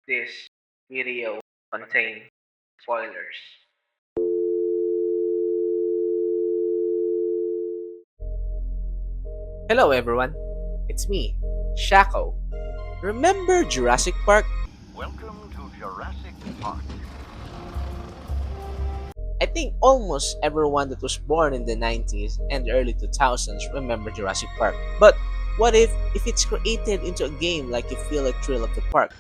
This video contains spoilers. Hello everyone, it's me, Shako. Remember Jurassic Park? Welcome to Jurassic Park. I think almost everyone that was born in the 90s and the early 2000s remember Jurassic Park. But what if it's created into a game like you feel a thrill of the park?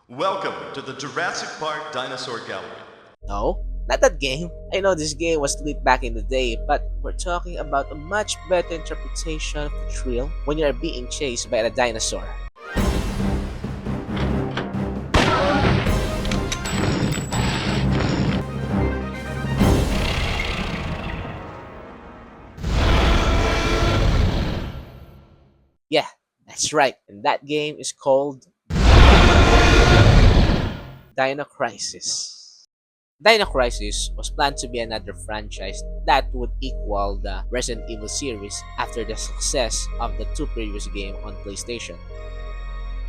Welcome to the Jurassic Park Dinosaur Gallery. No, not that game. I know this game was lit back in the day, but we're talking about a much better interpretation of the thrill when you're being chased by a dinosaur. Yeah, that's right. And that game is called DINO CRISIS. DINO CRISIS was planned to be another franchise that would equal the Resident Evil series after the success of the two previous games on PlayStation.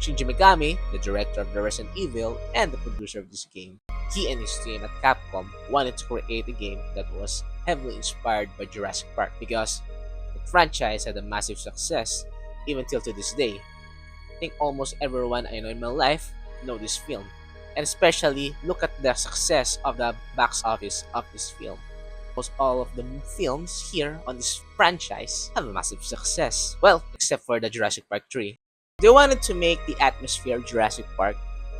Shinji Megami, the director of the Resident Evil and the producer of this game, he and his team at Capcom wanted to create a game that was heavily inspired by Jurassic Park because the franchise had a massive success even till to this day. I think almost everyone I know in my life know this film, and especially look at the success of the box office of this film. Almost all of the films here on this franchise have a massive success. Well, except for the Jurassic Park 3. They wanted to make the atmosphere of Jurassic Park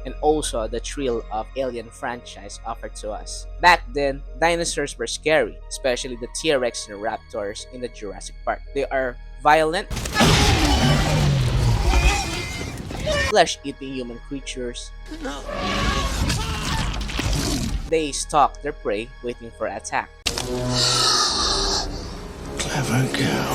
and also the thrill of Alien franchise offered to us. Back then, dinosaurs were scary, especially the T-Rex and Raptors in the Jurassic Park. They are violent, flesh-eating human creatures. They stalk their prey, waiting for attack. Clever girl.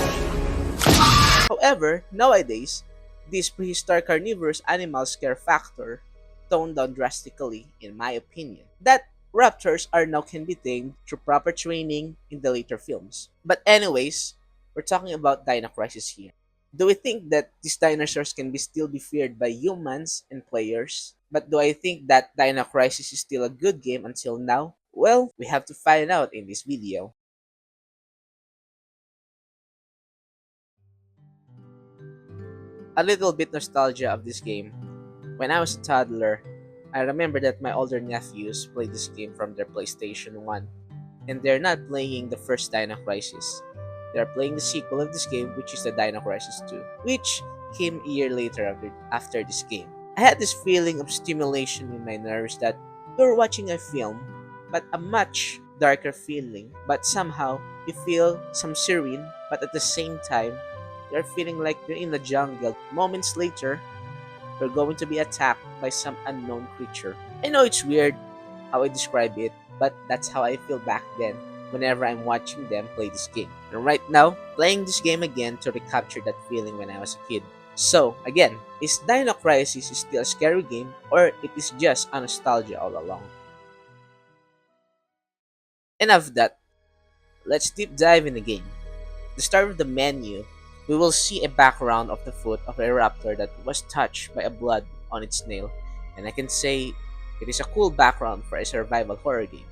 However, nowadays, this prehistoric carnivorous animal scare factor toned down drastically, in my opinion. That raptors are now can be tamed through proper training in the later films. But anyways, we're talking about Dino Crisis here. Do we think that these dinosaurs can still be feared by humans and players? But do I think that Dino Crisis is still a good game until now? Well, we have to find out in this video. A little bit nostalgia of this game. When I was a toddler, I remember that my older nephews played this game from their PlayStation 1, and they're not playing the first Dino Crisis. They're playing the sequel of this game, which is the Dino Crisis 2, which came a year later after this game. I had this feeling of stimulation in my nerves that you're watching a film, but a much darker feeling, but somehow you feel some serene, but at the same time, you're feeling like you're in the jungle. Moments later, you're going to be attacked by some unknown creature. I know it's weird how I describe it, but that's how I feel back then whenever I'm watching them play this game. And right now, playing this game again to recapture that feeling when I was a kid. So, again, is Dino Crisis still a scary game or it is just a nostalgia all along? Enough of that. Let's deep dive in the game. At the start of the menu, we will see a background of the foot of a raptor that was touched by a blood on its nail, and I can say it is a cool background for a survival horror game.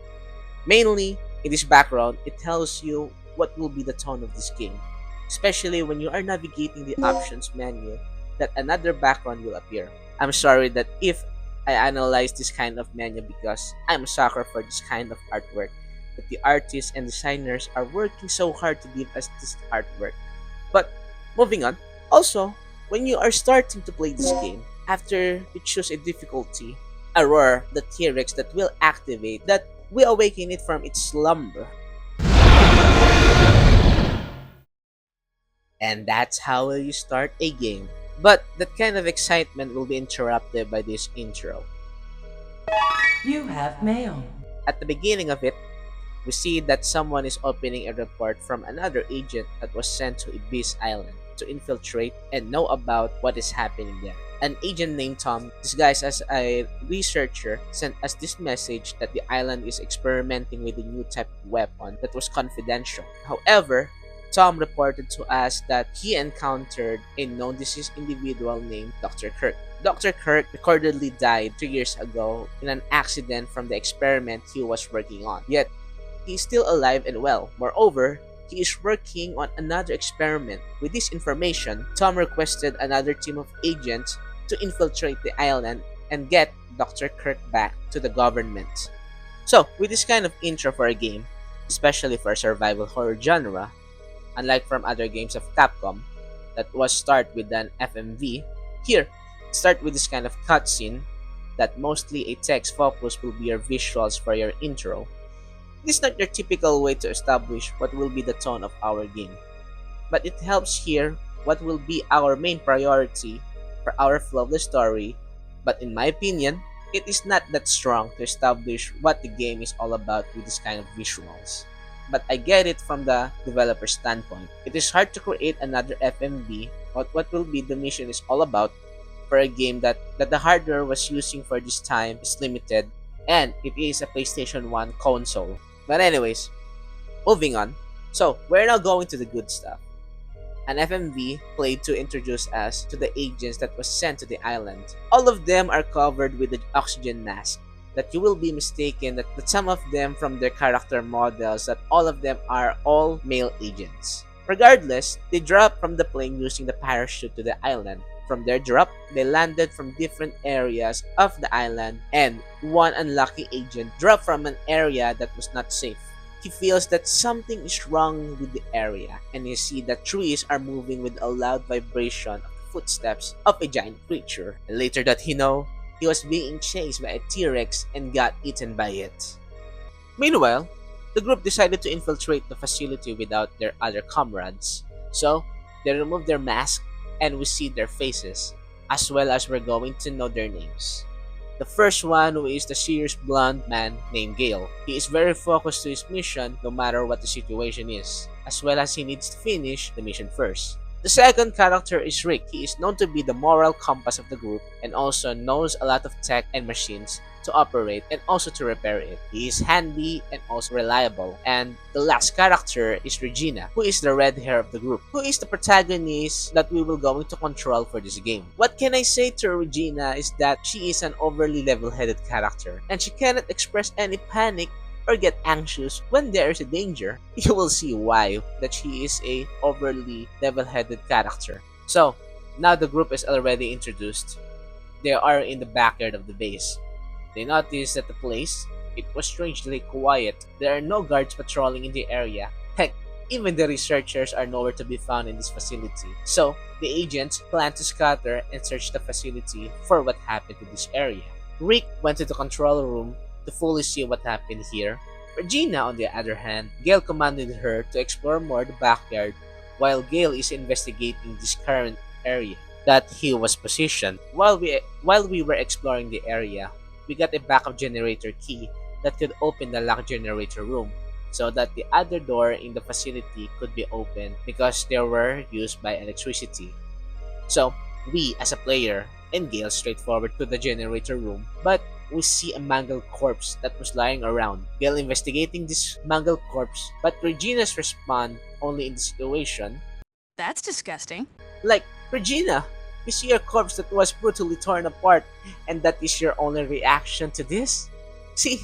Mainly, in this background, it tells you what will be the tone of this game, especially when you are navigating the options menu that another background will appear. I'm sorry that if I analyze this kind of menu because I'm a sucker for this kind of artwork, that the artists and designers are working so hard to give us this artwork. But moving on, also, when you are starting to play this game, after you choose a difficulty, a roar, the T-Rex that will activate, that will awaken it from its slumber. And that's how you start a game. But that kind of excitement will be interrupted by this intro. You have mail. At the beginning of it, we see that someone is opening a report from another agent that was sent to Abyss Island to infiltrate and know about what is happening there. An agent named Tom, disguised as a researcher, sent us this message that the island is experimenting with a new type of weapon that was confidential. However, Tom reported to us that he encountered a known deceased individual named Dr. Kirk. Dr. Kirk recordedly died 2 years ago in an accident from the experiment he was working on. Yet, he is still alive and well. Moreover, he is working on another experiment. With this information, Tom requested another team of agents to infiltrate the island and get Dr. Kirk back to the government. So, with this kind of intro for a game, especially for a survival horror genre, unlike from other games of Capcom that was start with an FMV, here, start with this kind of cutscene that mostly a text focus will be your visuals for your intro. It is not your typical way to establish what will be the tone of our game, but it helps here what will be our main priority for our flow of the story. But in my opinion, it is not that strong to establish what the game is all about with this kind of visuals. But I get it from the developer standpoint. It is hard to create another FMV, but what will be the mission is all about for a game that the hardware was using for this time is limited and it is a PlayStation 1 console. But anyways, moving on. So, we're now going to the good stuff. An FMV played to introduce us to the agents that was sent to the island. All of them are covered with the oxygen mask, that you will be mistaken that some of them from their character models, that all of them are all male agents. Regardless, they dropped from the plane using the parachute to the island. From their drop, they landed from different areas of the island, and one unlucky agent dropped from an area that was not safe. He feels that something is wrong with the area, and you see that trees are moving with a loud vibration of the footsteps of a giant creature. And later that he know, he was being chased by a T-Rex and got eaten by it. Meanwhile, the group decided to infiltrate the facility without their other comrades. So, they removed their masks and we see their faces, as well as we're going to know their names. The first one who is the serious blonde man named Gale. He is very focused to his mission no matter what the situation is, as well as he needs to finish the mission first. The second character is Rick. He is known to be the moral compass of the group and also knows a lot of tech and machines to operate and also to repair it. He is handy and also reliable. And the last character is Regina, who is the red hair of the group, who is the protagonist that we will going to control for this game. What can I say to Regina is that she is an overly level-headed character and she cannot express any panic or get anxious when there is a danger. You will see why that she is a overly level-headed character. So, now the group is already introduced. They are in the backyard of the base. They notice that the place, it was strangely quiet. There are no guards patrolling in the area. Heck, even the researchers are nowhere to be found in this facility. So, the agents plan to scatter and search the facility for what happened to this area. Rick went to the control room to fully see what happened here. Regina, on the other hand, Gale commanded her to explore more the backyard while Gale is investigating this current area that he was positioned. While we were exploring the area, we got a backup generator key that could open the locked generator room so that the other door in the facility could be opened because they were used by electricity. So, we as a player and Gale straightforward to the generator room, but we see a mangled corpse that was lying around. Gale investigating this mangled corpse, but Regina's response only in the situation. That's disgusting. Like, Regina, you see a corpse that was brutally torn apart, and that is your only reaction to this? See,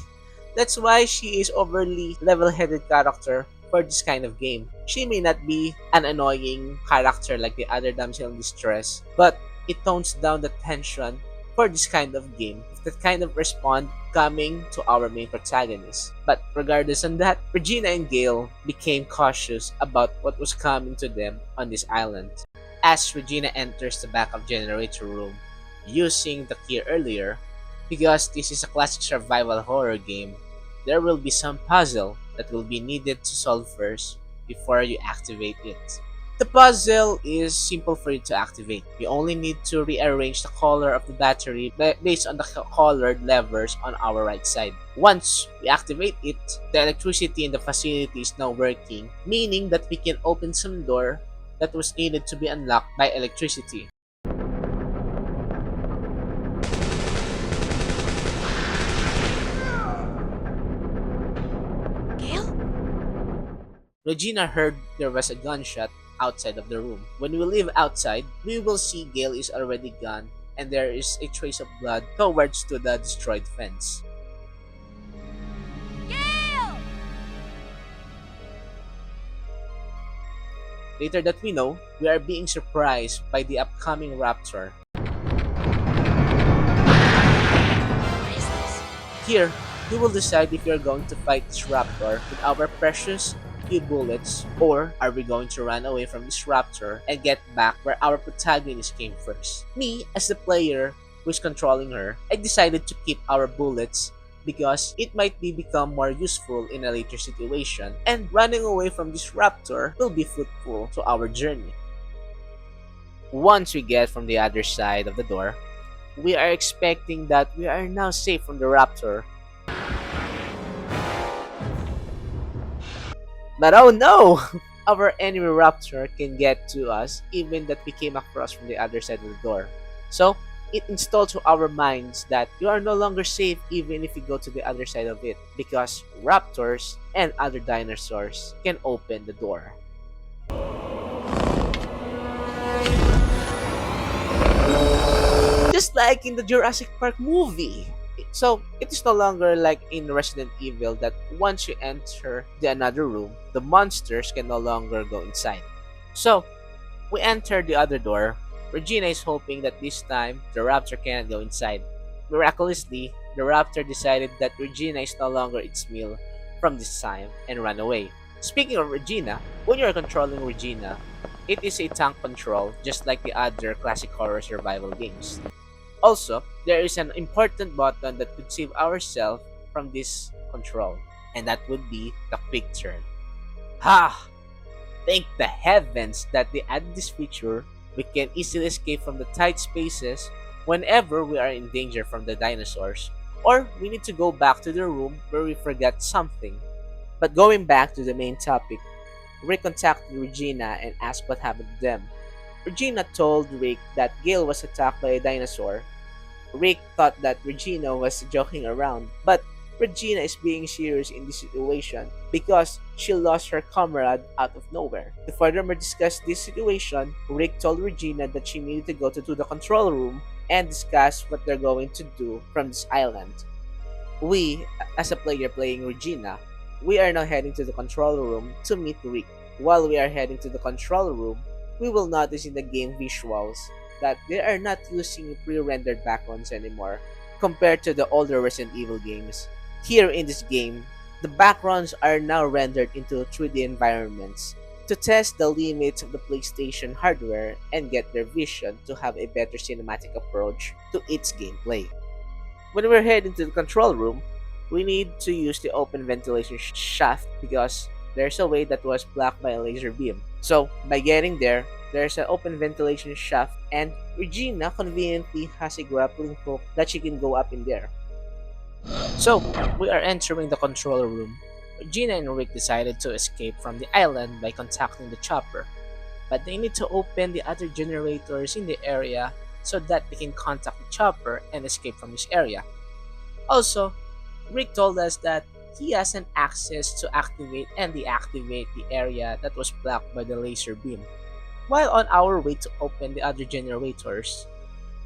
that's why she is overly level-headed character for this kind of game. She may not be an annoying character like the other damsel in distress, but it tones down the tension for this kind of game, that kind of response coming to our main protagonist. But regardless on that, Regina and Gale became cautious about what was coming to them on this island. As Regina enters the backup generator room, using the key earlier, because this is a classic survival horror game, there will be some puzzle that will be needed to solve first before you activate it. The puzzle is simple for you to activate. You only need to rearrange the color of the battery based on the colored levers on our right side. Once we activate it, the electricity in the facility is now working, meaning that we can open some door that was needed to be unlocked by electricity. Gale? Regina heard there was a gunshot outside of the room. When we leave outside, we will see Gale is already gone and there is a trace of blood towards to the destroyed fence. Later that we know, we are being surprised by the upcoming raptor. Here, we will decide if we are going to fight this raptor with our precious few bullets, or are we going to run away from this raptor and get back where our protagonist came first. Me, as the player who is controlling her, I decided to keep our bullets because it might become more useful in a later situation, and running away from this raptor will be fruitful to our journey. Once we get from the other side of the door, we are expecting that we are now safe from the raptor. But oh no! Our enemy raptor can get to us even that we came across from the other side of the door. So, it installed to our minds that you are no longer safe even if you go to the other side of it, because raptors and other dinosaurs can open the door. Just like in the Jurassic Park movie. So, it is no longer like in Resident Evil that once you enter the another room, the monsters can no longer go inside. So, we enter the other door. Regina is hoping that this time, the raptor cannot go inside. Miraculously, the raptor decided that Regina is no longer its meal from this time and ran away. Speaking of Regina, when you are controlling Regina, it is a tank control just like the other classic horror survival games. Also, there is an important button that could save ourselves from this control, and that would be the quick turn. Ha! Thank the heavens that they added this feature. We can easily escape from the tight spaces whenever we are in danger from the dinosaurs, or we need to go back to the room where we forgot something. But going back to the main topic, Rick contacted Regina and asked what happened to them. Regina told Rick that Gale was attacked by a dinosaur. Rick thought that Regina was joking around, but Regina is being serious in this situation because she lost her comrade out of nowhere. To furthermore discuss this situation, Rick told Regina that she needed to go to the control room and discuss what they're going to do from this island. We, as a player playing Regina, we are now heading to the control room to meet Rick. While we are heading to the control room, we will notice in the game visuals that they are not using pre-rendered backgrounds anymore compared to the older Resident Evil games. Here in this game, the backgrounds are now rendered into 3D environments to test the limits of the PlayStation hardware and get their vision to have a better cinematic approach to its gameplay. When we're heading to the control room, we need to use the open ventilation shaft because there's a way that was blocked by a laser beam. So, by getting there, there's an open ventilation shaft and Regina conveniently has a grappling hook that she can go up in there. So, we are entering the control room. Regina and Rick decided to escape from the island by contacting the chopper, but they need to open the other generators in the area so that they can contact the chopper and escape from this area. Also, Rick told us that he has an access to activate and deactivate the area that was blocked by the laser beam. While on our way to open the other generators,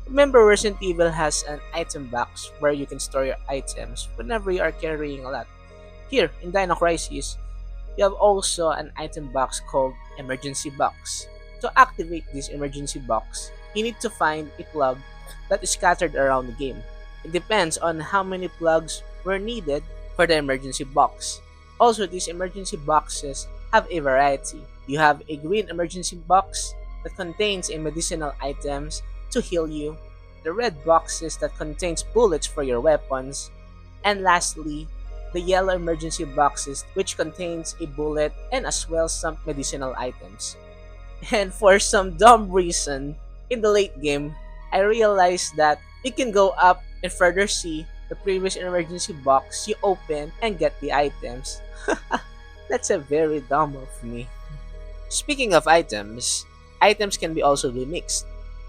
remember Resident Evil has an item box where you can store your items whenever you are carrying a lot. Here, in DINO CRISIS, you have also an item box called Emergency Box. To activate this emergency box, you need to find a plug that is scattered around the game. It depends on how many plugs were needed for the emergency box. Also, these emergency boxes have a variety. You have a green emergency box that contains a medicinal items to heal you, the red boxes that contains bullets for your weapons, and lastly, the yellow emergency boxes which contains a bullet and as well some medicinal items. And for some dumb reason, in the late game, I realized that you can go up and further see the previous emergency box you open and get the items. That's a very dumb of me. Speaking of items can be also be mixed.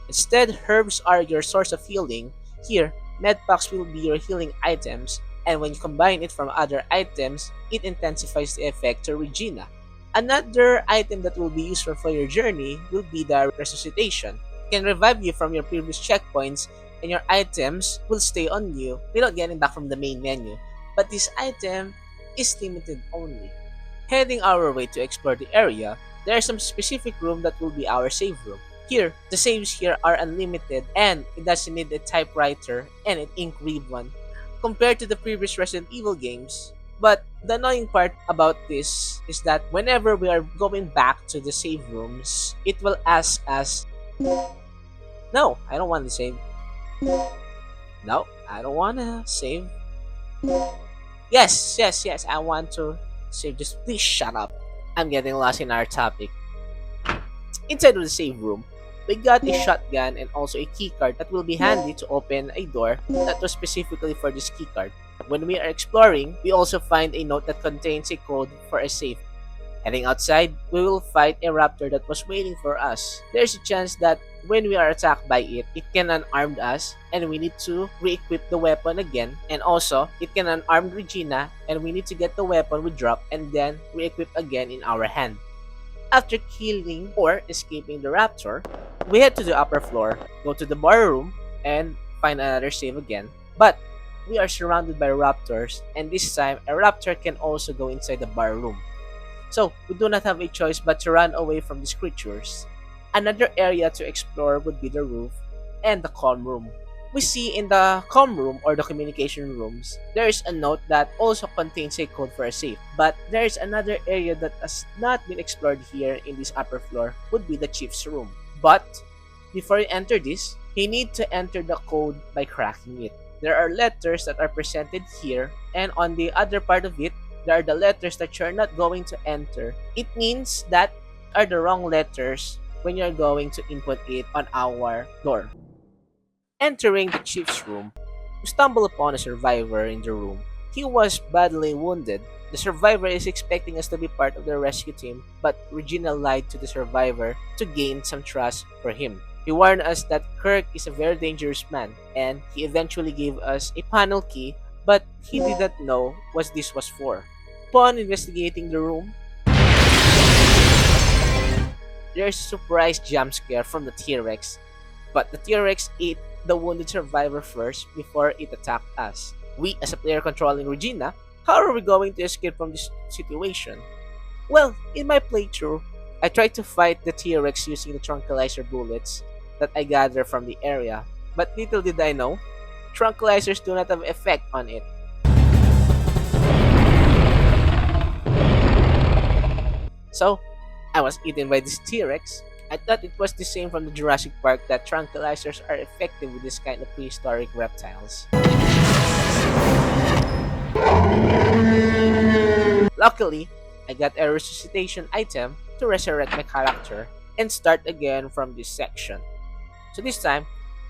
Instead, herbs are your source of healing. Here, medpacks will be your healing items, and when you combine it from other items, it intensifies the effect to Regina. Another item that will be useful for your journey will be the resuscitation. It can revive you from your previous checkpoints and your items will stay on you without getting back from the main menu. But this item is limited only. Heading our way to explore the area, there is some specific room that will be our save room. Here, the saves here are unlimited and it doesn't need a typewriter and an ink ribbon compared to the previous Resident Evil games. But the annoying part about this is that whenever we are going back to the save rooms, it will ask us, no, I don't want to save. No, I don't want to save. Yes, yes, yes, I want to save. Just please shut up. I'm getting lost in our topic. Inside of the save room, we got a shotgun and also a keycard that will be handy to open a door that was specifically for this keycard. When we are exploring, we also find a note that contains a code for a safe. Heading outside, we will fight a raptor that was waiting for us. There's a chance that when we are attacked by it, it can unarm us and we need to re-equip the weapon again. And also, it can unarm Regina and we need to get the weapon we dropped and then re-equip again in our hand. After killing or escaping the raptor, we head to the upper floor, go to the bar room, and find another save again. But we are surrounded by raptors, and this time a raptor can also go inside the bar room. So we do not have a choice but to run away from these creatures. Another area to explore would be the roof and the calm room. We see in the calm room or the communication rooms, there is a note that also contains a code for a safe. But there is another area that has not been explored here in this upper floor would be the chief's room. But before you enter this, you need to enter the code by cracking it. There are letters that are presented here, and on the other part of it, there are the letters that you're not going to enter. It means that are the wrong letters when you're going to input it on our door. Entering the chief's room, we stumble upon a survivor in the room. He was badly wounded. The survivor is expecting us to be part of the rescue team, but Regina lied to the survivor to gain some trust for him. He warned us that Kirk is a very dangerous man, and he eventually gave us a panel key, but he didn't know what this was for. Upon investigating the room, there's a surprise jump scare from the T-Rex, but the T-Rex ate the wounded survivor first before it attacked us. We, as a player controlling Regina, how are we going to escape from this situation? Well, in my playthrough, I tried to fight the T-Rex using the tranquilizer bullets that I gathered from the area, but little did I know, tranquilizers do not have effect on it. So, I was eaten by this T-Rex. I thought it was the same from the Jurassic Park that tranquilizers are effective with this kind of prehistoric reptiles. Luckily, I got a resuscitation item to resurrect my character and start again from this section. So this time,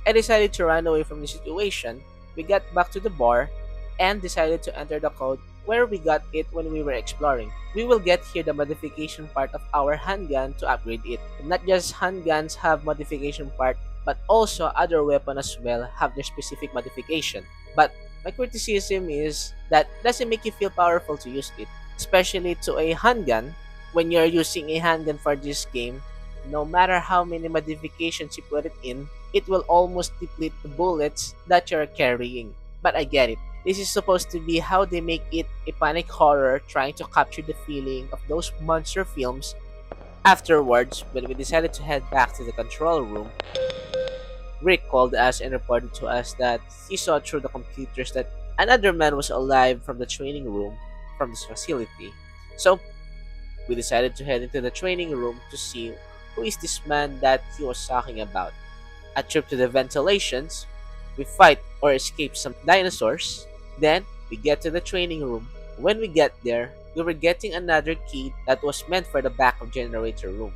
I decided to run away from the situation. We got back to the bar and decided to enter the code where we got it when we were exploring. We will get here the modification part of our handgun to upgrade it. And not just handguns have modification part, but also other weapons as well have their specific modification. But my criticism is that it doesn't make you feel powerful to use it, especially to a handgun. When you're using a handgun for this game, no matter how many modifications you put it in, it will almost deplete the bullets that you're carrying. But I get it. This is supposed to be how they make it a panic horror, trying to capture the feeling of those monster films. Afterwards, when we decided to head back to the control room, Rick called us and reported to us that he saw through the computers that another man was alive from the training room from this facility. So, we decided to head into the training room to see who is this man that he was talking about. A trip to the ventilations, we fight or escape some dinosaurs, then we get to the training room. When we get there, we were getting another key that was meant for the backup generator room.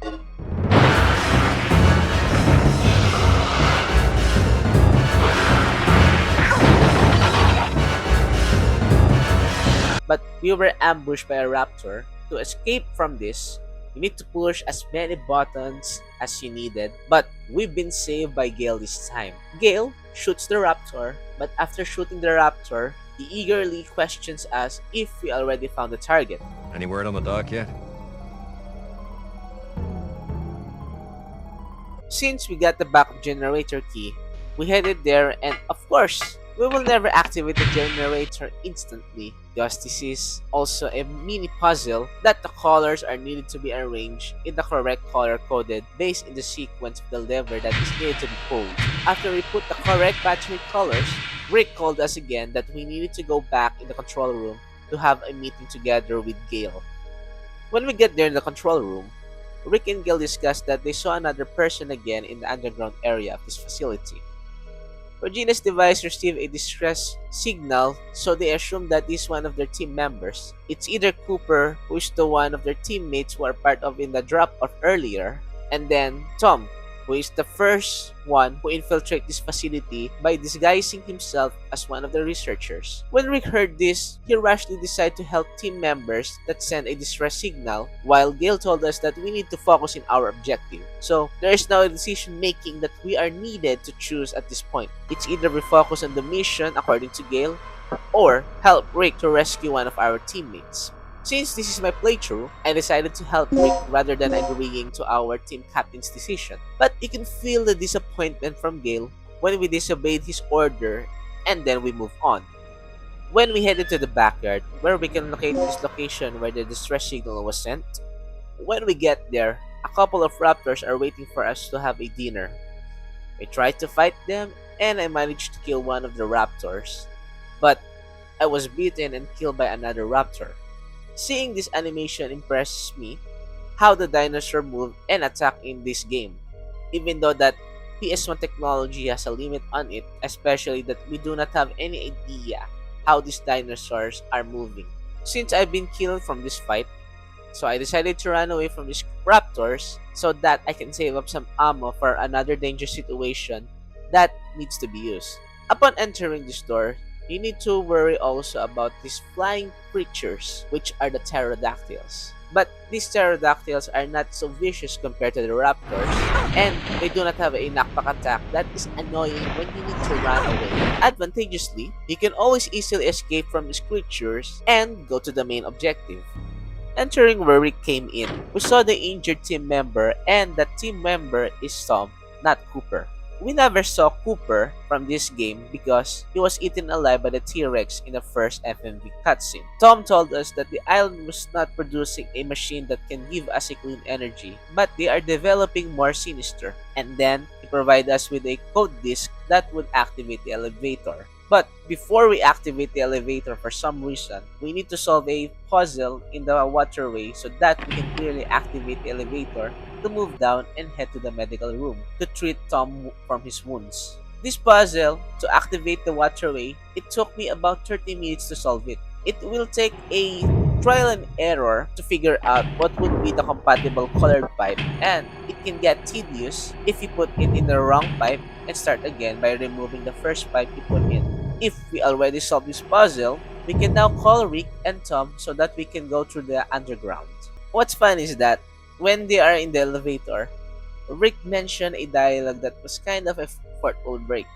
But we were ambushed by a raptor. To escape from this, you need to push as many buttons as you needed, but we've been saved by Gale this time. Gale shoots the raptor, but after shooting the raptor, he eagerly questions us if we already found the target. Any word on the doc yet? Since we got the backup generator key, we headed there and of course, we will never activate the generator instantly because this is also a mini puzzle that the colors are needed to be arranged in the correct color coded based in the sequence of the lever that is needed to be pulled. After we put the correct battery colors, Rick called us again that we needed to go back in the control room to have a meeting together with Gale. When we get there in the control room, Rick and Gale discussed that they saw another person again in the underground area of this facility. Regina's device received a distress signal, so they assumed that this is one of their team members. It's either Cooper, who is the one of their teammates who are part of in the drop-off earlier, and then Tom, who is the first one who infiltrated this facility by disguising himself as one of the researchers. When Rick heard this, he rashly decided to help team members that sent a distress signal, while Gale told us that we need to focus in our objective. So, there is now a decision making that we are needed to choose at this point. It's either we focus on the mission according to Gale, or help Rick to rescue one of our teammates. Since this is my playthrough, I decided to help Rick rather than agreeing to our team captain's decision. But you can feel the disappointment from Gale when we disobeyed his order and then we move on. When we headed to the backyard, where we can locate this location where the distress signal was sent, when we get there, a couple of raptors are waiting for us to have a dinner. We tried to fight them and I managed to kill one of the raptors, but I was beaten and killed by another raptor. Seeing this animation impresses me how the dinosaur move and attack in this game, even though that PS1 technology has a limit on it, especially that we do not have any idea how these dinosaurs are moving. Since I've been killed from this fight, so I decided to run away from these raptors so that I can save up some ammo for another dangerous situation that needs to be used. Upon entering this door, you need to worry also about these flying creatures, which are the pterodactyls. But these pterodactyls are not so vicious compared to the raptors, and they do not have a knockback attack that is annoying when you need to run away. Advantageously, you can always easily escape from these creatures and go to the main objective. Entering where we came in, we saw the injured team member, and that team member is Tom, not Cooper. We never saw Cooper from this game because he was eaten alive by the T-Rex in the first FMV cutscene. Tom told us that the island was not producing a machine that can give us a clean energy, but they are developing more sinister. And then, he provided us with a code disk that would activate the elevator. But before we activate the elevator for some reason, we need to solve a puzzle in the waterway so that we can clearly activate the elevator to move down and head to the medical room to treat Tom from his wounds. This puzzle, to activate the waterway, it took me about 30 minutes to solve it. It will take a trial and error to figure out what would be the compatible colored pipe, and it can get tedious if you put it in the wrong pipe and start again by removing the first pipe you put in. If we already solved this puzzle, we can now call Rick and Tom so that we can go through the underground. What's fun is that when they are in the elevator, Rick mentioned a dialogue that was kind of a fourth wall break.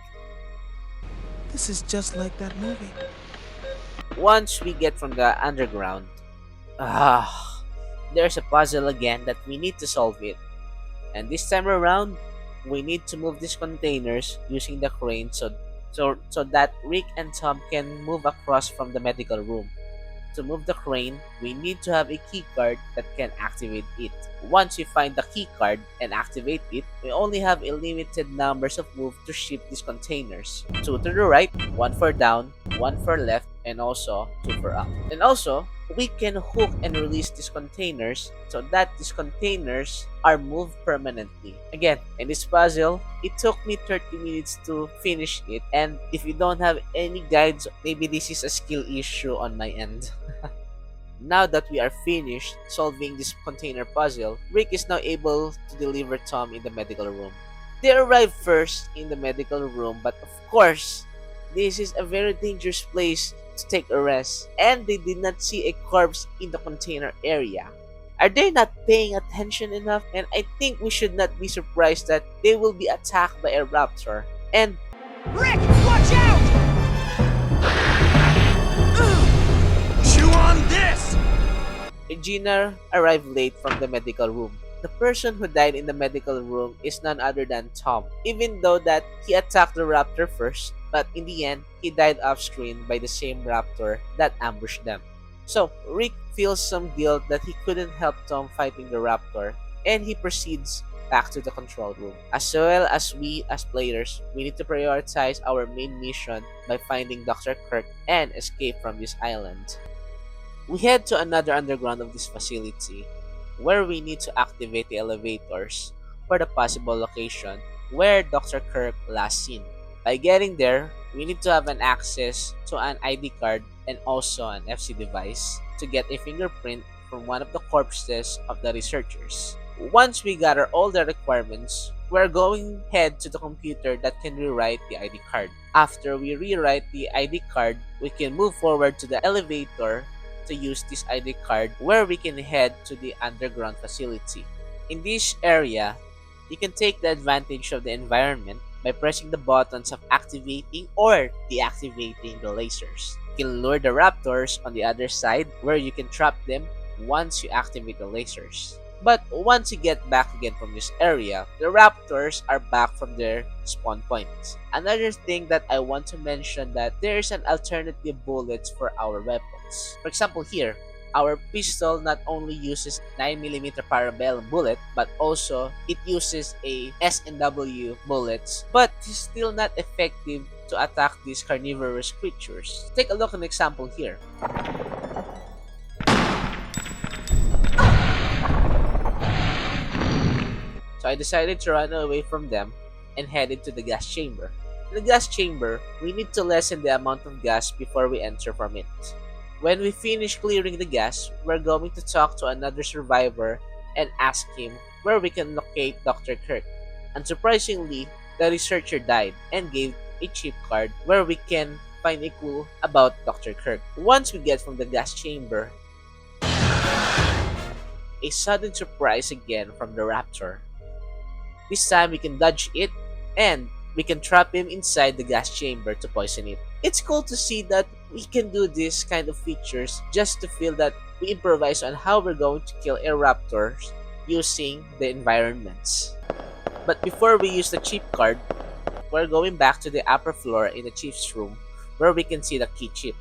This is just like that movie. Once we get from the underground, there's a puzzle again that we need to solve it. And this time around, we need to move these containers using the crane so that Rick and Tom can move across from the medical room. To move the crane, we need to have a keycard that can activate it. Once we find the keycard and activate it, we only have a limited numbers of moves to ship these containers. 2 to the right, 1 for down, 1 for left, and also 2 for up. And also, we can hook and release these containers so that these containers are moved permanently. Again, in this puzzle, it took me 30 minutes to finish it, and if you don't have any guides, maybe this is a skill issue on my end. Now that we are finished solving this container puzzle, Rick is now able to deliver Tom in the medical room. They arrived first in the medical room, but of course, this is a very dangerous place to take a rest, and they did not see a corpse in the container area. Are they not paying attention enough? And I think we should not be surprised that they will be attacked by a raptor. And Rick, watch out! Chew on this! Regina arrived late from the medical room. The person who died in the medical room is none other than Tom, even though that he attacked the raptor first, but in the end, he died off screen by the same raptor that ambushed them. So, Rick feels some guilt that he couldn't help Tom fighting the raptor, and he proceeds back to the control room. As well as we, as players, we need to prioritize our main mission by finding Dr. Kirk and escape from this island. We head to another underground of this facility, where we need to activate the elevators for the possible location where Dr. Kirk last seen. By getting there, we need to have an access to an ID card and also an FC device to get a fingerprint from one of the corpses of the researchers. Once we gather all the requirements, we're going head to the computer that can rewrite the ID card. After we rewrite the ID card, we can move forward to the elevator to use this ID card where we can head to the underground facility. In this area, you can take the advantage of the environment by pressing the buttons of activating or deactivating the lasers. You can lure the raptors on the other side where you can trap them once you activate the lasers. But once you get back again from this area, the raptors are back from their spawn points. Another thing that I want to mention that there is an alternative bullets for our weapons. For example here, our pistol not only uses 9mm parabellum bullet, but also it uses a S&W bullets, but it's still not effective to attack these carnivorous creatures. Take a look at an example here. So I decided to run away from them and headed to the gas chamber. In the gas chamber, we need to lessen the amount of gas before we enter from it. When we finish clearing the gas, we're going to talk to another survivor and ask him where we can locate Dr. Kirk. Unsurprisingly, the researcher died and gave a chip card where we can find a clue about Dr. Kirk. Once we get from the gas chamber, a sudden surprise again from the raptor. This time we can dodge it and we can trap him inside the gas chamber to poison it. It's cool to see that we can do this kind of features just to feel that we improvise on how we're going to kill a raptor using the environments. But before we use the chip card, we're going back to the upper floor in the chief's room where we can see the key chip.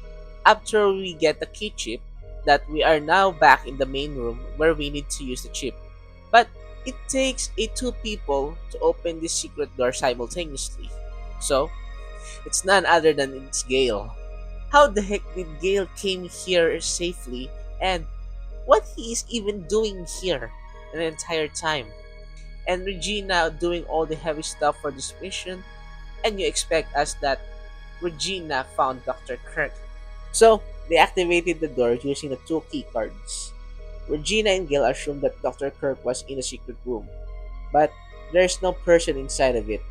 After we get the key chip, that we are now back in the main room where we need to use the chip. But it takes two people to open this secret door simultaneously. So, it's none other than it's Gale. How the heck did Gale came here safely and what he is even doing here an entire time? And Regina doing all the heavy stuff for this mission, and you expect us that Regina found Dr. Kirk. So, they activated the door using the two key cards. Regina and Gale assumed that Dr. Kirk was in a secret room, but there is no person inside of it.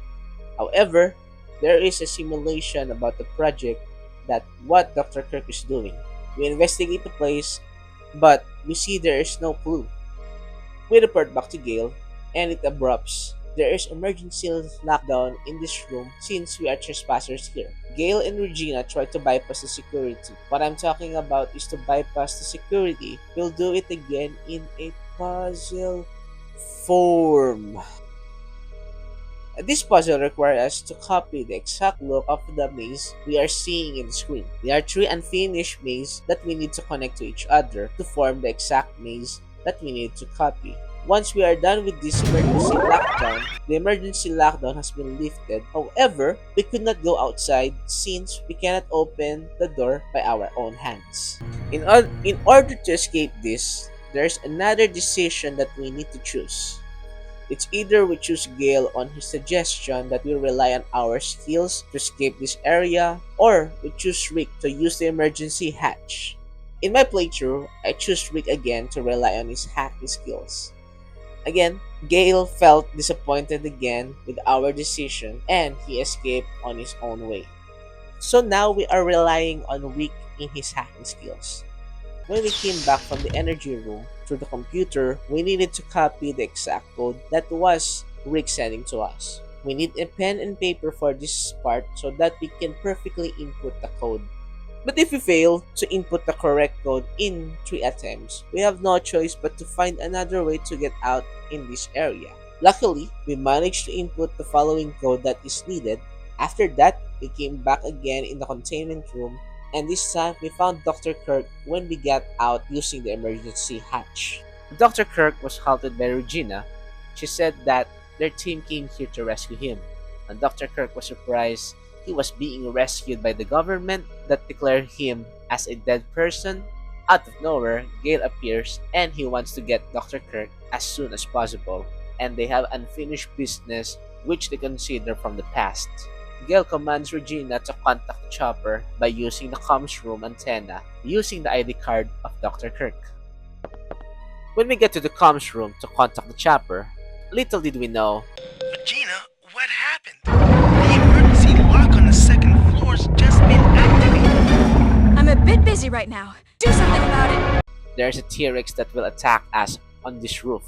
However, there is a simulation about the project that what Dr. Kirk is doing. We investigate the place, but we see there is no clue. We report back to Gale, and it abrupts. There is emergency lockdown in this room since we are trespassers here. Gale and Regina try to bypass the security. What I'm talking about is to bypass the security. We'll do it again in a puzzle form. This puzzle requires us to copy the exact look of the maze we are seeing in the screen. There are three unfinished mazes that we need to connect to each other to form the exact maze that we need to copy. Once we are done with this emergency lockdown, the emergency lockdown has been lifted. However, we could not go outside since we cannot open the door by our own hands. In order to escape this, there's another decision that we need to choose. It's either we choose Gale on his suggestion that we rely on our skills to escape this area, or we choose Rick to use the emergency hatch. In my playthrough, I choose Rick again to rely on his hacking skills. Again, Gale felt disappointed again with our decision and he escaped on his own way. So now we are relying on Rick in his hacking skills. When we came back from the energy room through the computer, we needed to copy the exact code that was Rick sending to us. We need a pen and paper for this part so that we can perfectly input the code. But if we fail to input the correct code in 3 attempts, we have no choice but to find another way to get out in this area. Luckily, we managed to input the following code that is needed. After that, we came back again in the containment room, and this time we found Dr. Kirk when we got out using the emergency hatch. Dr. Kirk was halted by Regina. She said that their team came here to rescue him, and Dr. Kirk was surprised he was being rescued by the government that declared him as a dead person. Out of nowhere, Gale appears and he wants to get Dr. Kirk as soon as possible, and they have unfinished business which they consider from the past. Gale commands Regina to contact the chopper by using the comms room antenna using the ID card of Dr. Kirk. When we get to the comms room to contact the chopper, little did we know, Regina, what happened? The emergency lock on the second floor's just been activated. I'm a bit busy right now. Do something about it. there's a T-Rex that will attack us on this roof.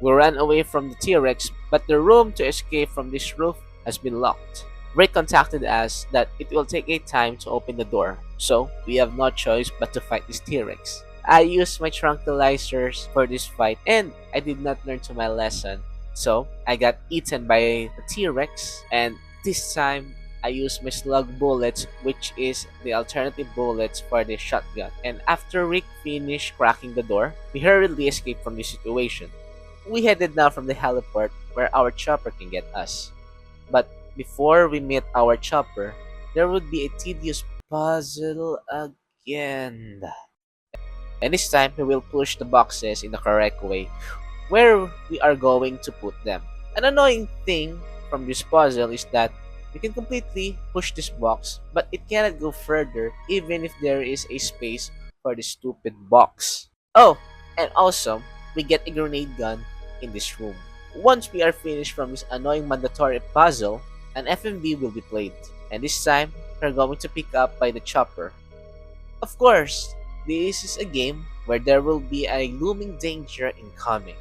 We ran away from the T-Rex, but the room to escape from this roof has been locked. Ray contacted us that it will take a time to open the door, so we have no choice but to fight this T-Rex. I used my tranquilizers for this fight and I did not learn to my lesson. So I got eaten by the T-Rex, and this time I used my slug bullets, which is the alternative bullets for the shotgun. And after Rick finished cracking the door, we hurriedly escaped from the situation. We headed now from the heliport where our chopper can get us. But before we meet our chopper, there would be a tedious puzzle again. And this time we will push the boxes in the correct way where we are going to put them. An annoying thing from this puzzle is that you can completely push this box, but it cannot go further even if there is a space for the stupid box. Oh, and also, we get a grenade gun in this room. Once we are finished from this annoying mandatory puzzle, an FMV will be played, and this time, we're going to pick up by the chopper. Of course, this is a game where there will be a looming danger incoming.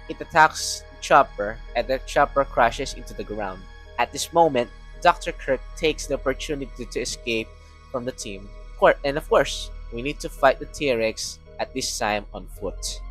It attacks the chopper, and the chopper crashes into the ground. At this moment, Dr. Kirk takes the opportunity to escape from the team. And of course, we need to fight the T-Rex at this time on foot.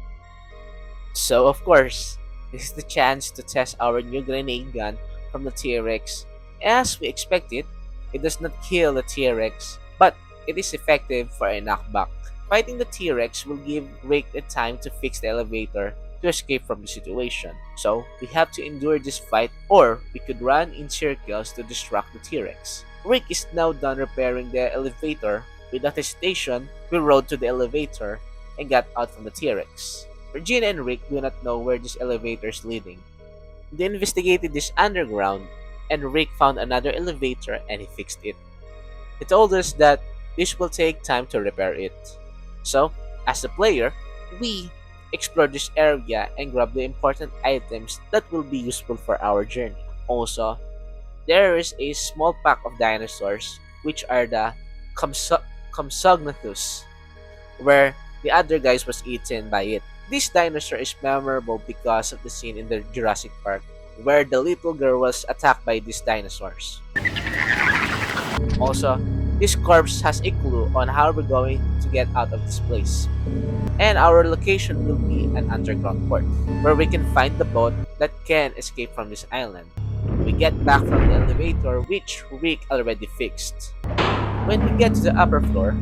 So of course, this is the chance to test our new grenade gun from the T-Rex. As we expected, it does not kill the T-Rex, but it is effective for a knockback. Fighting the T-Rex will give Rick the time to fix the elevator to escape from the situation. So, we have to endure this fight, or we could run in circles to distract the T-Rex. Rick is now done repairing the elevator. Without hesitation, we rode to the elevator and got out from the T-Rex. Regina and Rick do not know where this elevator is leading. They investigated this underground, and Rick found another elevator and he fixed it. He told us that this will take time to repair it. So, as a player, we explore this area and grab the important items that will be useful for our journey. Also, there is a small pack of dinosaurs, which are the Compsognathus, where the other guys was eaten by it. This dinosaur is memorable because of the scene in the Jurassic Park where the little girl was attacked by these dinosaurs. Also, this corpse has a clue on how we're going to get out of this place. And our location will be an underground port, where we can find the boat that can escape from this island. We get back from the elevator, which Rick already fixed. When we get to the upper floor,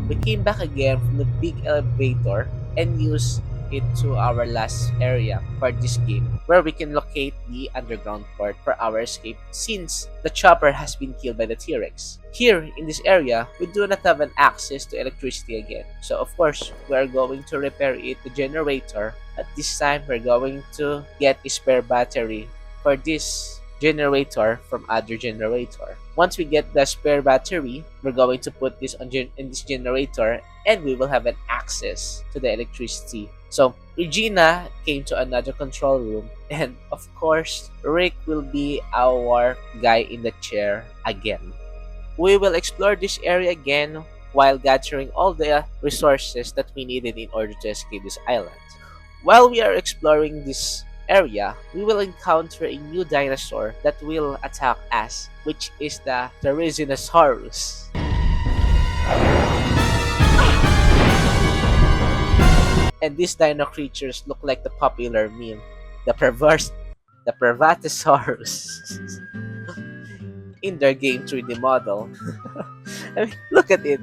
we came back again from the big elevator and used it to our last area for this game, where we can locate the underground port for our escape since the chopper has been killed by the T-Rex. Here, in this area, we do not have an access to electricity again. So of course, we are going to repair the generator. At this time, we're going to get a spare battery for this generator from other generator. Once we get the spare battery, we're going to put this in this generator and we will have an access to the electricity. So Regina came to another control room, and of course Rick will be our guy in the chair again. We will explore this area again while gathering all the resources that we needed in order to escape this island. While we are exploring this area, we will encounter a new dinosaur that will attack us, which is the Therizinosaurus. And these dino creatures look like the popular meme, the the Pervatosaurus in their game 3D model. I mean, look at it.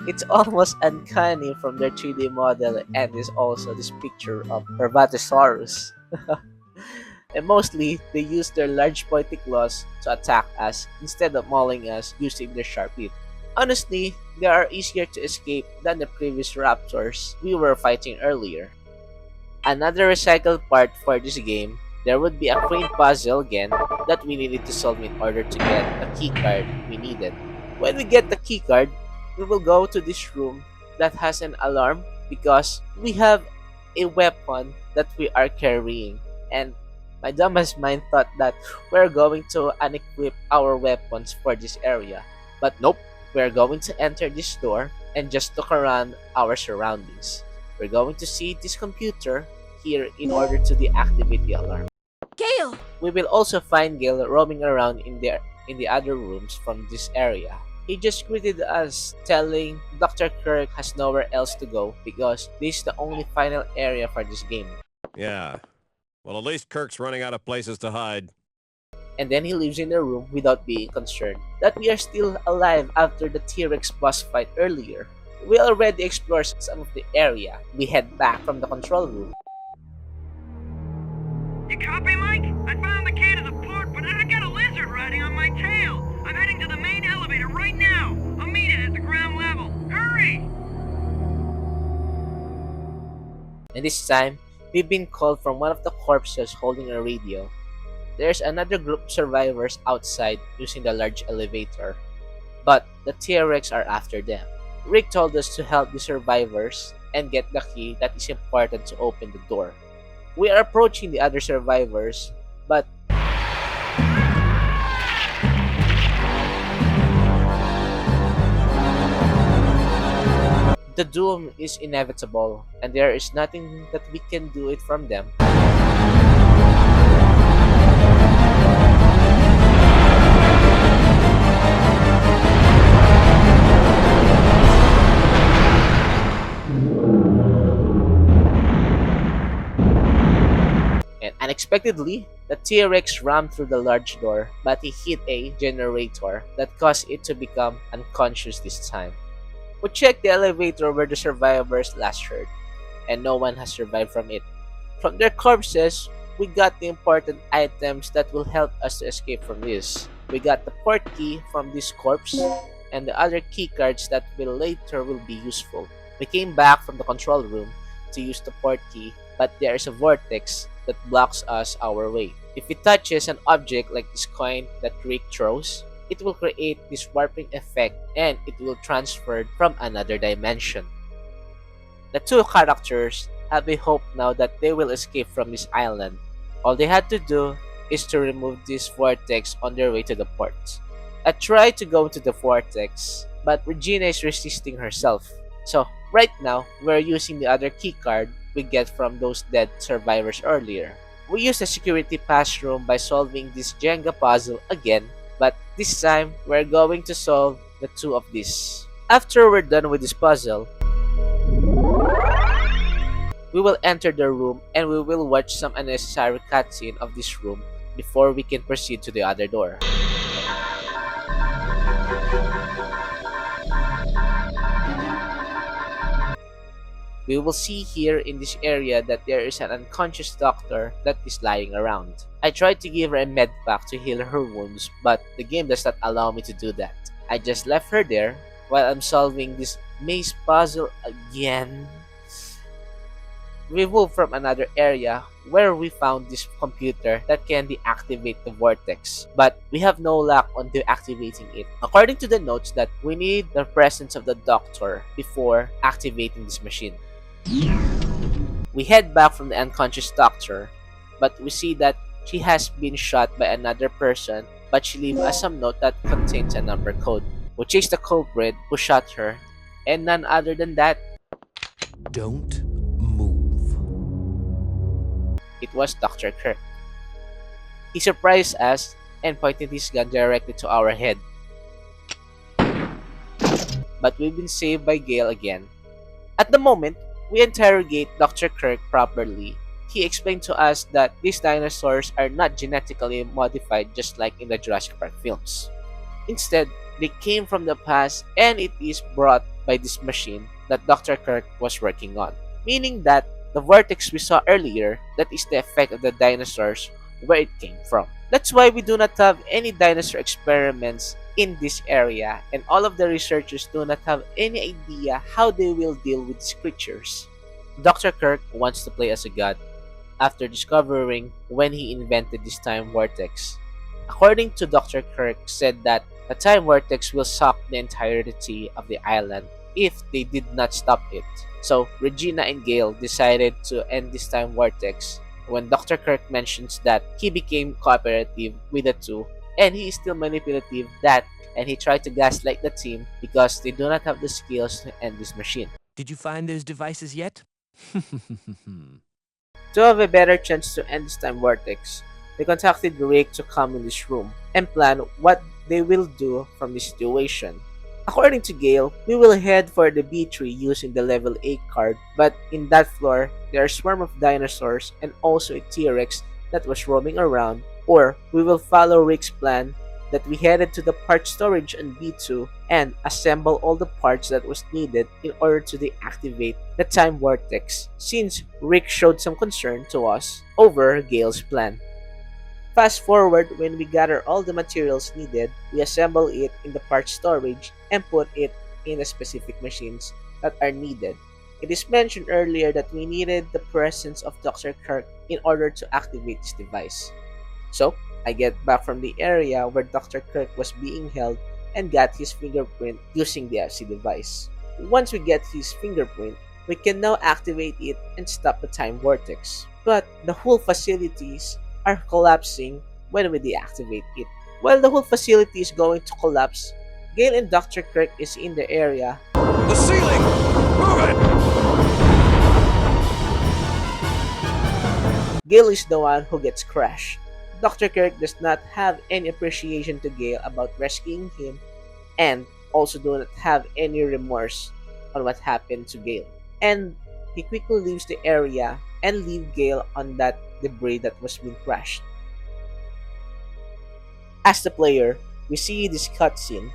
It's almost uncanny from their 3D model and is also this picture of Pervatosaurus. And mostly, they use their large pointy claws to attack us instead of mauling us using their sharp teeth. Honestly, they are easier to escape than the previous raptors we were fighting earlier. Another recycled part for this game, there would be a crane puzzle again that we needed to solve in order to get the keycard we needed. When we get the keycard, we will go to this room that has an alarm because we have a weapon that we are carrying. And my dumbest mind thought that we're going to unequip our weapons for this area. But nope, we're going to enter this door and just look around our surroundings. We're going to see this computer here in order to deactivate the alarm. Gale! We will also find Gale roaming around in the other rooms from this area. He just greeted us, telling Dr. Kirk has nowhere else to go because this is the only final area for this game. Yeah. Well, at least Kirk's running out of places to hide. And then he leaves in the room without being concerned that we are still alive after the T-Rex boss fight earlier. We already explored some of the area. We head back from the control room. You copy, Mike? I found the key to the port, but I got a lizard riding on my tail. I'm heading to the main elevator right now. I'll meet it at the ground level. Hurry! And this time, we've been called from one of the corpses holding a radio. There's another group of survivors outside using the large elevator, but the T-Rex are after them. Rick told us to help the survivors and get the key that is important to open the door. We are approaching the other survivors, but the doom is inevitable, and there is nothing that we can do it from them. And unexpectedly, the T-Rex rammed through the large door, but he hit a generator that caused it to become unconscious this time. We checked the elevator where the survivors last heard, and no one has survived from it. From their corpses, we got the important items that will help us to escape from this. We got the port key from this corpse, and the other key cards that will be useful. We came back from the control room to use the port key, but there is a vortex that blocks us our way. If it touches an object like this coin that Rick throws, it will create this warping effect and it will transfer from another dimension. The two characters have a hope now that they will escape from this island. All they had to do is to remove this vortex on their way to the port. I tried to go into the vortex, but Regina is resisting herself. So right now, we're using the other keycard we get from those dead survivors earlier. We use the security pass room by solving this Jenga puzzle again, but this time, we're going to solve the two of these. After we're done with this puzzle, we will enter the room and we will watch some unnecessary cutscene of this room before we can proceed to the other door. We will see here in this area that there is an unconscious doctor that is lying around. I tried to give her a med pack to heal her wounds, but the game does not allow me to do that. I just left her there while I'm solving this maze puzzle again. We moved from another area where we found this computer that can deactivate the vortex, but we have no luck on deactivating it. According to the notes that we need the presence of the doctor before activating this machine. We head back from the unconscious doctor, but we see that she has been shot by another person, but she leaves us some note that contains a number code. We chase the culprit who shot her, and none other than that. Don't move. it was Dr. Kirk. He surprised us and pointed his gun directly to our head. But we've been saved by Gale again. At the moment, we interrogate Dr. Kirk properly. He explained to us that these dinosaurs are not genetically modified just like in the Jurassic Park films. Instead, they came from the past and it is brought by this machine that Dr. Kirk was working on. Meaning that the vortex we saw earlier, that is the effect of the dinosaurs where it came from. That's why we do not have any dinosaur experiments in this area, and all of the researchers do not have any idea how they will deal with these creatures. Dr. Kirk wants to play as a god after discovering when he invented this time vortex. According to Dr. Kirk, said that the time vortex will suck the entirety of the island if they did not stop it. So Regina and Gale decided to end this time vortex when Dr. Kirk mentions that he became cooperative with the two and he is still manipulative that and he tried to gaslight the team because they do not have the skills to end this machine. Did you find those devices yet? To have a better chance to end this time vortex, they contacted Rick to come in this room and plan what they will do from this situation. According to Gale, we will head for the B tree using the level 8 card, but in that floor, there are a swarm of dinosaurs and also a T-Rex that was roaming around, or we will follow Rick's plan that we headed to the part storage on B2 and assemble all the parts that was needed in order to deactivate the time vortex, since Rick showed some concern to us over Gale's plan. Fast forward, when we gather all the materials needed, we assemble it in the part storage and put it in the specific machines that are needed. It is mentioned earlier that we needed the presence of Dr. Kirk in order to activate this device. So, I get back from the area where Dr. Kirk was being held and got his fingerprint using the FC device. Once we get his fingerprint, we can now activate it and stop the time vortex. But the whole facilities are collapsing when we deactivate it. While the whole facility is going to collapse, Gale and Dr. Kirk is in the area. The ceiling! Move it! Gale is the one who gets crushed. Dr. Kirk does not have any appreciation to Gale about rescuing him and also do not have any remorse on what happened to Gale. And he quickly leaves the area and leave Gale on that debris that was being crushed. As the player, we see this cutscene.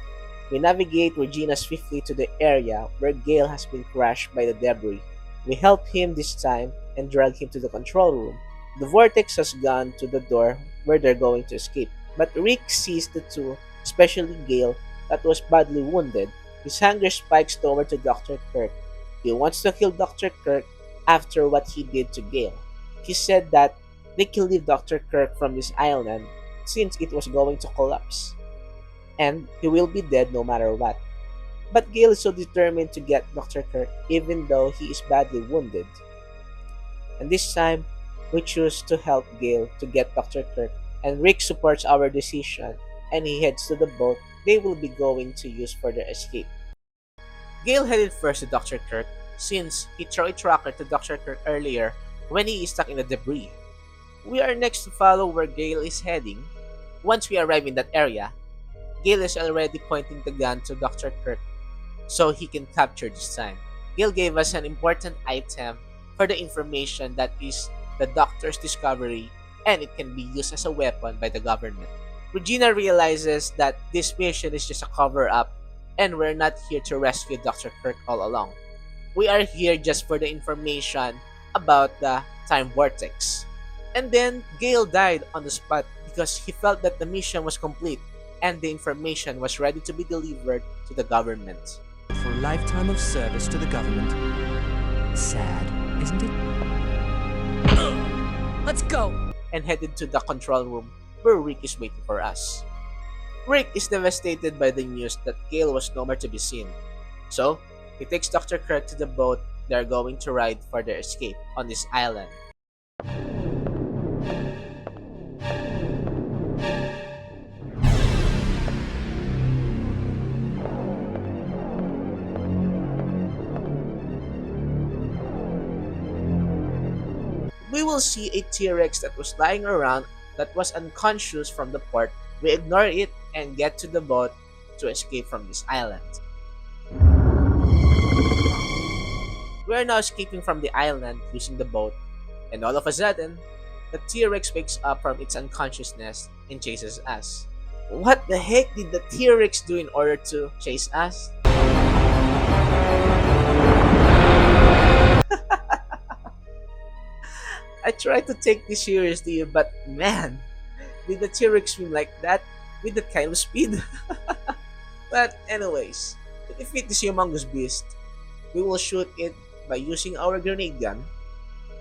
We navigate Regina swiftly to the area where Gale has been crushed by the debris. We help him this time and drag him to the control room. The vortex has gone to the door where they're going to escape, but Rick sees the two, especially Gale, that was badly wounded. His anger spikes toward to Dr. Kirk. He wants to kill Dr. Kirk after what he did to Gale. He said that they can leave Dr. Kirk from this island since it was going to collapse, and he will be dead no matter what. But Gale is so determined to get Dr. Kirk even though he is badly wounded. And this time, we choose to help Gale to get Dr. Kirk, and Rick supports our decision and he heads to the boat they will be going to use for their escape. Gale headed first to Dr. Kirk since he threw a tracker to Dr. Kirk earlier when he is stuck in the debris. We are next to follow where Gale is heading. Once we arrive in that area, Gale is already pointing the gun to Dr. Kirk so he can capture this time. Gale gave us an important item for the information that is the doctor's discovery and it can be used as a weapon by the government. Regina realizes that this mission is just a cover-up and we're not here to rescue Dr. Kirk all along. We are here just for the information about the time vortex. And then Gale died on the spot because he felt that the mission was complete and the information was ready to be delivered to the government. For a lifetime of service to the government. Sad, isn't it? Let's go! And headed to the control room where Rick is waiting for us. Rick is devastated by the news that Gale was nowhere to be seen. So, he takes Dr. Kirk to the boat they are going to ride for their escape on this island. We we will see a T-Rex that was lying around that was unconscious from the port. We ignore it and get to the boat to escape from this island. We are now escaping from the island using the boat, and all of a sudden, the T-Rex wakes up from its unconsciousness and chases us. What the heck did the T-Rex do in order to chase us? I tried to take this seriously, but man, did the T-Rex swim like that with that kind of speed? But anyways, to defeat this humongous beast, we will shoot it by using our grenade gun.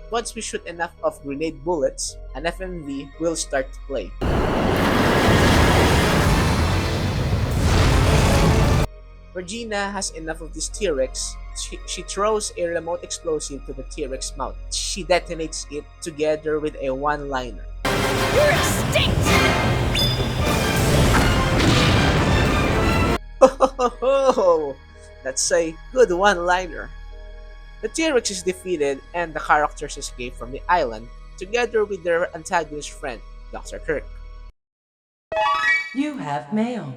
Once we shoot enough of grenade bullets, an FMV will start to play. Regina has enough of this T-Rex. She throws a remote explosive to the T-Rex mouth. She detonates it together with a one-liner. You're extinct! That's a good one-liner. The T-Rex is defeated and the characters escape from the island together with their antagonist friend, Dr. Kirk. You have mail.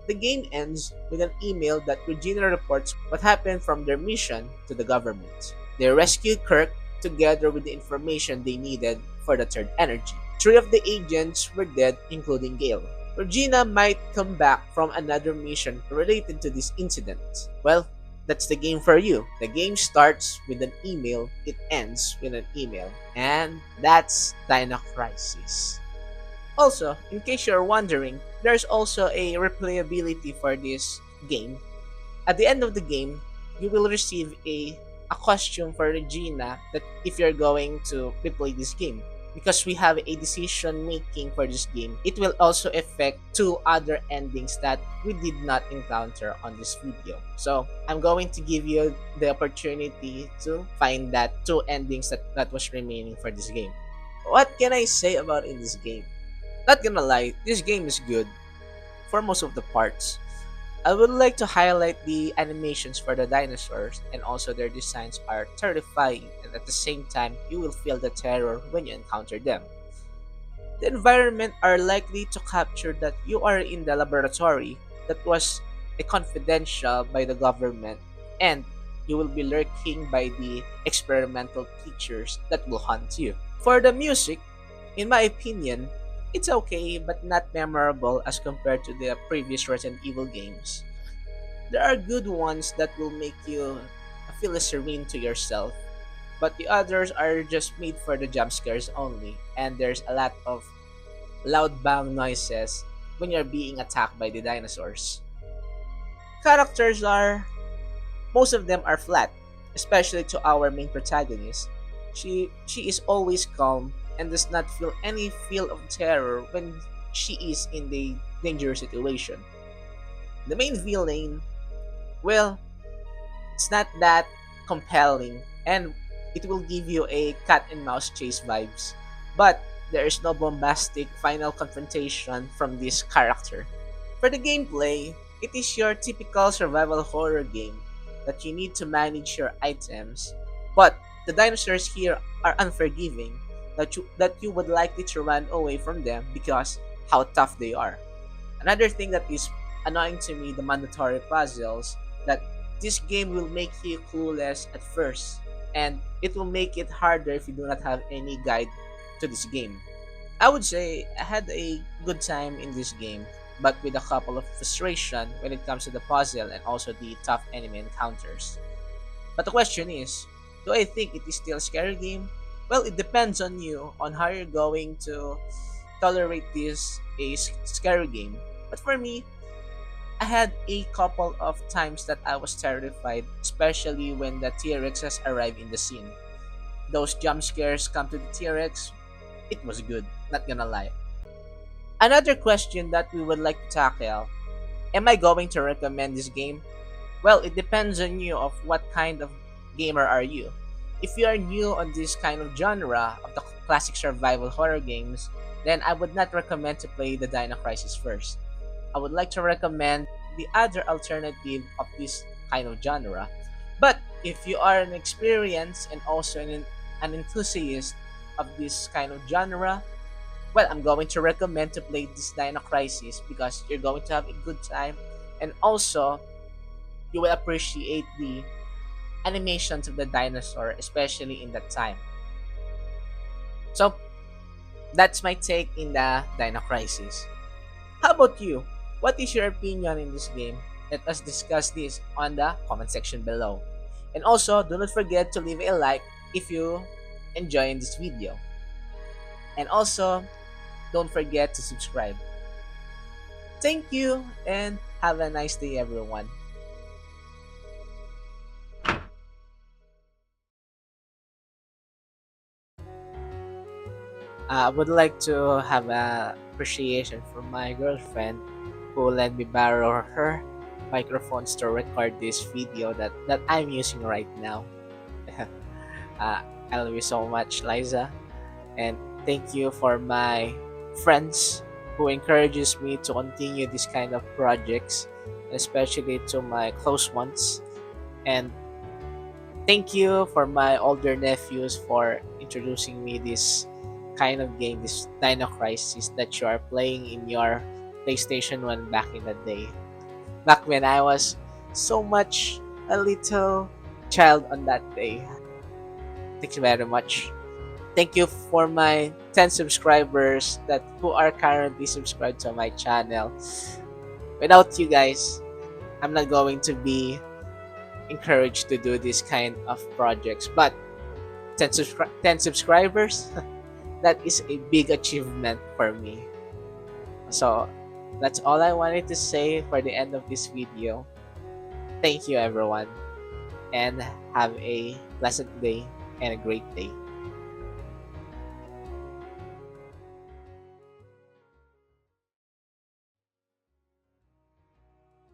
The game ends with an email that Regina reports what happened from their mission to the government. They rescued Kirk together with the information they needed for the third energy. 3 of the agents were dead, including Gale. Regina might come back from another mission related to this incident. Well, that's the game for you. The game starts with an email, it ends with an email, and that's DINO Crisis. Also, in case you're wondering, there's also a replayability for this game. At the end of the game, you will receive a costume for Regina that if you're going to replay this game. Because we have a decision making for this game, it will also affect 2 other endings that we did not encounter on this video. So I'm going to give you the opportunity to find that 2 endings that was remaining for this game. What can I say about in this game? Not gonna lie, this game is good for most of the parts. I would like to highlight the animations for the dinosaurs, and also their designs are terrifying, and at the same time you will feel the terror when you encounter them. The environment are likely to capture that you are in the laboratory that was confidential by the government, and you will be lurking by the experimental creatures that will hunt you. For the music, in my opinion, it's okay but not memorable as compared to the previous Resident Evil games. There are good ones that will make you feel serene to yourself, but the others are just made for the jump scares only, and there's a lot of loud bang noises when you're being attacked by the dinosaurs. Most of them are flat, especially to our main protagonist. She is always calm and does not feel any feel of terror when she is in the dangerous situation. The main villain, well, it's not that compelling and it will give you a cat and mouse chase vibes, but there is no bombastic final confrontation from this character. For the gameplay, it is your typical survival horror game that you need to manage your items, but the dinosaurs here are unforgiving that you would likely to run away from them because how tough they are. Another thing that is annoying to me, the mandatory puzzles, that this game will make you clueless at first, and it will make it harder if you do not have any guide to this game. I would say I had a good time in this game, but with a couple of frustration when it comes to the puzzle and also the tough enemy encounters. But the question is, do I think it is still a scary game? Well, it depends on you, on how you're going to tolerate this a scary game. But for me, I had a couple of times that I was terrified, especially when the T-Rexes arrived in the scene. Those jump scares come to the T-Rex, it was good, not gonna lie. Another question that we would like to tackle, am I going to recommend this game? Well, it depends on you of what kind of gamer are you. If you are new on this kind of genre of the classic survival horror games, then I would not recommend to play the DINO Crisis first. I would like to recommend the other alternative of this kind of genre. But if you are an experienced and also an an enthusiast of this kind of genre, well, I'm going to recommend to play this Dino Crisis because you're going to have a good time, and also you will appreciate the animations of the dinosaur, especially in that time. So that's my take in the Dino Crisis. How about you? What is your opinion in this game? Let us discuss this on the comment section below. And also, do not forget to leave a like if you enjoy this video. And also, don't forget to subscribe. Thank you and have a nice day, everyone. I would like to have a appreciation from my girlfriend who let me borrow her microphones to record this video that I'm using right now. I love you so much, Liza, and thank you for my friends who encourages me to continue this kind of projects, especially to my close ones. And thank you for my older nephews for introducing me this kind of game, this Dino Crisis that you are playing in your PlayStation 1 back in the day. Back when I was so much a little child on that day. Thank you very much. Thank you for my 10 subscribers that who are currently subscribed to my channel. Without you guys, I'm not going to be encouraged to do this kind of projects. But 10 subscribers, that is a big achievement for me. So that's all I wanted to say for the end of this video. Thank you everyone, and have a pleasant day and a great day.